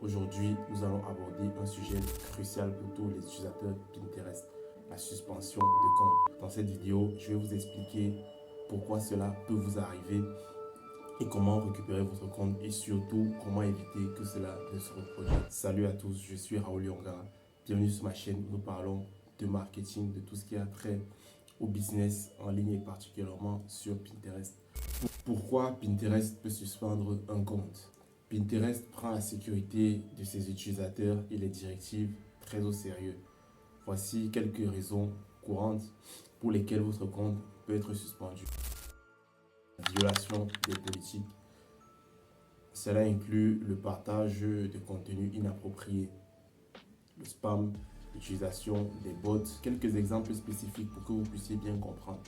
Aujourd'hui, nous allons aborder un sujet crucial pour tous les utilisateurs Pinterest, la suspension de compte. Dans cette vidéo, je vais vous expliquer pourquoi cela peut vous arriver et comment récupérer votre compte et surtout comment éviter que cela ne se reproduise. Salut à tous, je suis Raoul Yongara. Bienvenue sur ma chaîne où nous parlons de marketing, de tout ce qui a trait au business en ligne et particulièrement sur Pinterest. Pourquoi Pinterest peut suspendre un compte? Pinterest prend la sécurité de ses utilisateurs et les directives très au sérieux. Voici quelques raisons courantes pour lesquelles votre compte peut être suspendu. Violation des politiques. Cela inclut le partage de contenu inapproprié, le spam, l'utilisation des bots. Quelques exemples spécifiques pour que vous puissiez bien comprendre.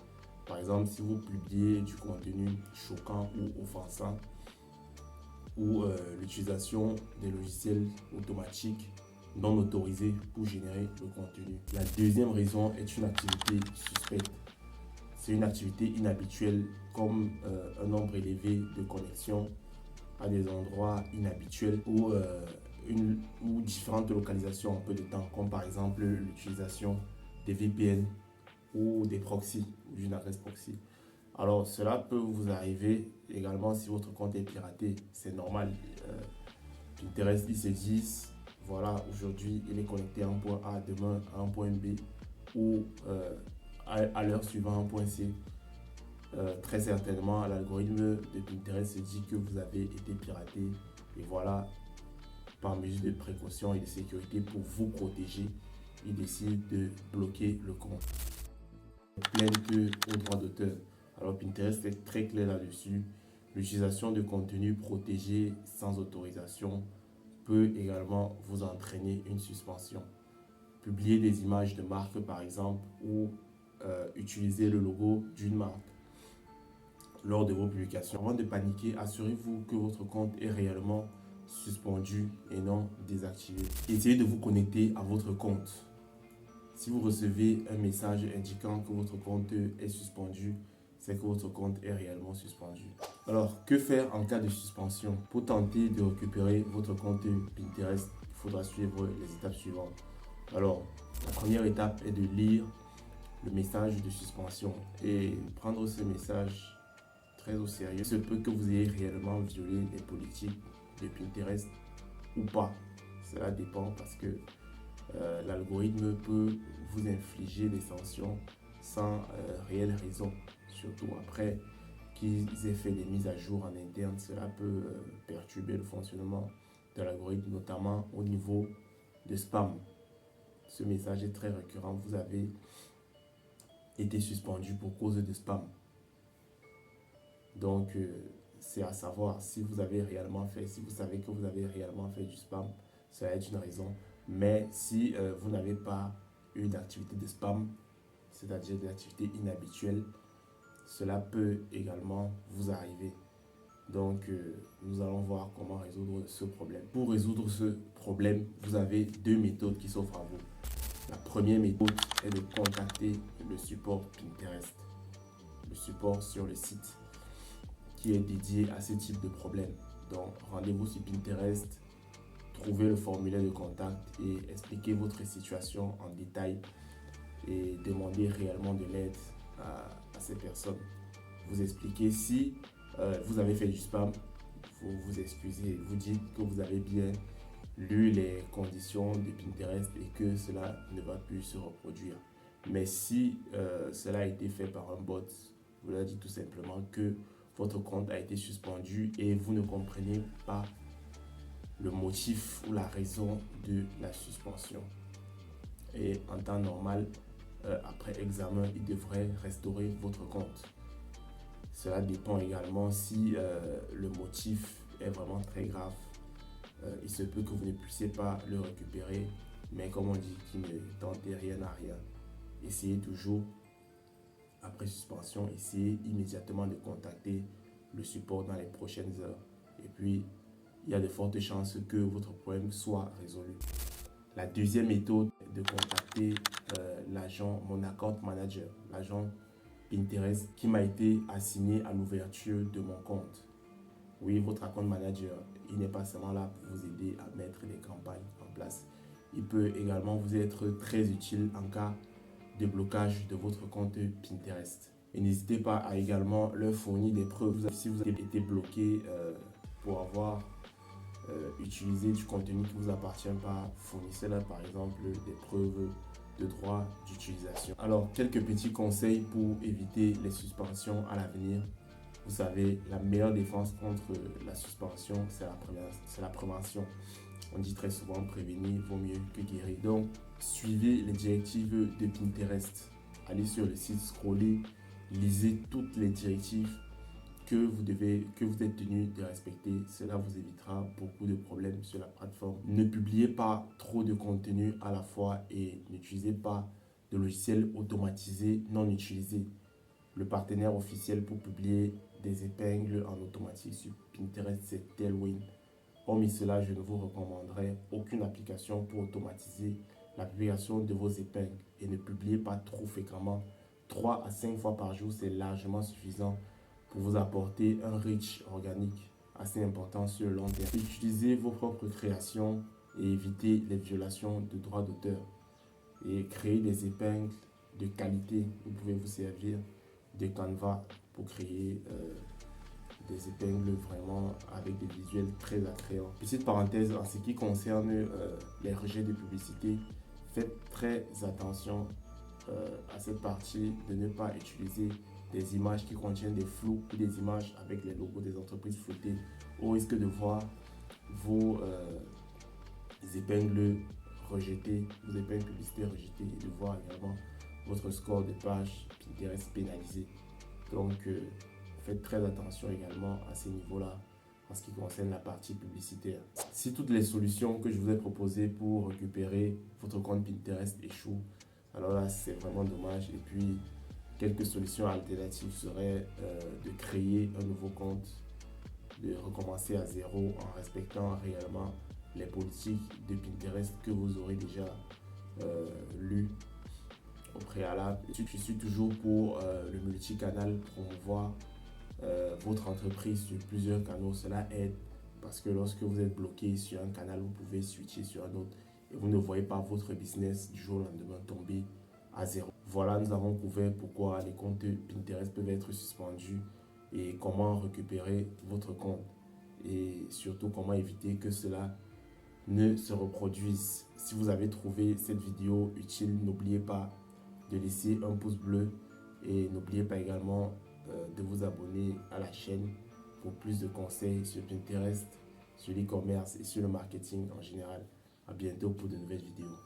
Par exemple, si vous publiez du contenu choquant ou offensant, ou l'utilisation des logiciels automatiques non autorisés pour générer le contenu. La deuxième raison est une activité suspecte. C'est une activité inhabituelle comme un nombre élevé de connexions à des endroits inhabituels ou différentes localisations en peu de temps, comme par exemple l'utilisation des VPN ou des proxys, ou d'une adresse proxy. Alors, cela peut vous arriver également si votre compte est piraté. C'est normal. Pinterest, ils se disent, voilà, aujourd'hui, il est connecté à un point A, demain à un point B, ou à l'heure suivante à un point C. Très certainement, l'algorithme de Pinterest se dit que vous avez été piraté. Et voilà, par mesure de précaution et de sécurité pour vous protéger, il décide de bloquer le compte. Plainte aux droits d'auteur. Alors Pinterest est très clair là-dessus. L'utilisation de contenu protégé sans autorisation peut également vous entraîner une suspension. Publier des images de marque par exemple ou utiliser le logo d'une marque lors de vos publications. Avant de paniquer, assurez-vous que votre compte est réellement suspendu et non désactivé. Essayez de vous connecter à votre compte. Si vous recevez un message indiquant que votre compte est suspendu, c'est que votre compte est réellement suspendu. Alors, que faire en cas de suspension? Pour tenter de récupérer votre compte Pinterest, il faudra suivre les étapes suivantes. Alors, la première étape est de lire le message de suspension et prendre ce message très au sérieux. Il se peut que vous ayez réellement violé les politiques de Pinterest ou pas. Cela dépend parce que l'algorithme peut vous infliger des sanctions sans réelle raison. Surtout après qu'ils aient fait des mises à jour en interne, cela peut perturber le fonctionnement de l'algorithme, notamment au niveau de spam. Ce message est très récurrent. Vous avez été suspendu pour cause de spam. Donc, c'est à savoir si vous avez réellement fait, si vous savez que vous avez réellement fait du spam, ça va être une raison. Mais si vous n'avez pas une activité de spam, c'est-à-dire des activités inhabituelles, cela peut également vous arriver. Donc, nous allons voir comment résoudre ce problème. Pour résoudre ce problème, vous avez deux méthodes qui s'offrent à vous. La première méthode est de contacter le support Pinterest, le support sur le site qui est dédié à ce type de problème. Donc, rendez-vous sur Pinterest, trouvez le formulaire de contact et expliquez votre situation en détail et demandez réellement de l'aide à ces personnes. Vous expliquez si vous avez fait du spam, vous vous excusez, vous dites que vous avez bien lu les conditions de Pinterest et que cela ne va plus se reproduire. Mais si cela a été fait par un bot, vous leur dites tout simplement que votre compte a été suspendu et vous ne comprenez pas le motif ou la raison de la suspension. Et en temps normal, après examen, il devrait restaurer votre compte. Cela dépend également si le motif est vraiment très grave. Il se peut que vous ne puissiez pas le récupérer, mais comme on dit, qui ne tentez rien à rien. Essayez toujours, après suspension, essayez immédiatement de contacter le support dans les prochaines heures. Et puis, il y a de fortes chances que votre problème soit résolu. La deuxième méthode est de contacter l'agent, mon account manager, l'agent Pinterest qui m'a été assigné à l'ouverture de mon compte. Oui, votre account manager, il n'est pas seulement là pour vous aider à mettre les campagne en place. Il peut également vous être très utile en cas de blocage de votre compte Pinterest. Et n'hésitez pas à également leur fournir des preuves si vous avez été bloqué pour avoir utilisé du contenu qui ne vous appartient pas. Fournissez-leur par exemple des preuves de droit d'utilisation. Alors, quelques petits conseils pour éviter les suspensions à l'avenir. Vous savez, la meilleure défense contre la suspension, c'est la prévention. On dit très souvent prévenir vaut mieux que guérir. Donc, suivez les directives de Pinterest. Allez sur le site, scrollez, lisez toutes les directives que vous êtes tenu de respecter. Cela vous évitera beaucoup de problèmes sur la plateforme. Ne publiez pas trop de contenu à la fois et n'utilisez pas de logiciels automatisés non utilisés. Le partenaire officiel pour publier des épingles en automatique sur Pinterest, c'est Tailwind. Hormis cela, je ne vous recommanderai aucune application pour automatiser la publication de vos épingles. Et ne publiez pas trop fréquemment. 3 à 5 fois par jour, c'est largement suffisant pour vous apporter un reach organique assez important sur le long terme. Utilisez vos propres créations et évitez les violations de droits d'auteur. Et créez des épingles de qualité. Vous pouvez vous servir de Canva pour créer des épingles vraiment avec des visuels très attrayants. Petite parenthèse, en ce qui concerne les rejets de publicité, faites très attention à cette partie de ne pas utiliser des images qui contiennent des flous ou des images avec les logos des entreprises floutées, au risque de voir vos épingles rejetées, vos épingles publicitaires rejetées et de voir également votre score de page Pinterest pénalisé. Donc, faites très attention également à ces niveaux-là en ce qui concerne la partie publicitaire. Si toutes les solutions que je vous ai proposées pour récupérer votre compte Pinterest échouent, alors là, c'est vraiment dommage. Et puis, quelques solutions alternatives seraient de créer un nouveau compte, de recommencer à zéro en respectant réellement les politiques de Pinterest que vous aurez déjà lues au préalable. Je suis toujours pour le multicanal, promouvoir votre entreprise sur plusieurs canaux. Cela aide parce que lorsque vous êtes bloqué sur un canal, vous pouvez switcher sur un autre et vous ne voyez pas votre business du jour au lendemain tomber à zéro. Voilà, nous avons couvert pourquoi les comptes Pinterest peuvent être suspendus et comment récupérer votre compte et surtout comment éviter que cela ne se reproduise. Si vous avez trouvé cette vidéo utile, n'oubliez pas de laisser un pouce bleu et n'oubliez pas également de vous abonner à la chaîne pour plus de conseils sur Pinterest, sur l'e-commerce et sur le marketing en général. À bientôt pour de nouvelles vidéos.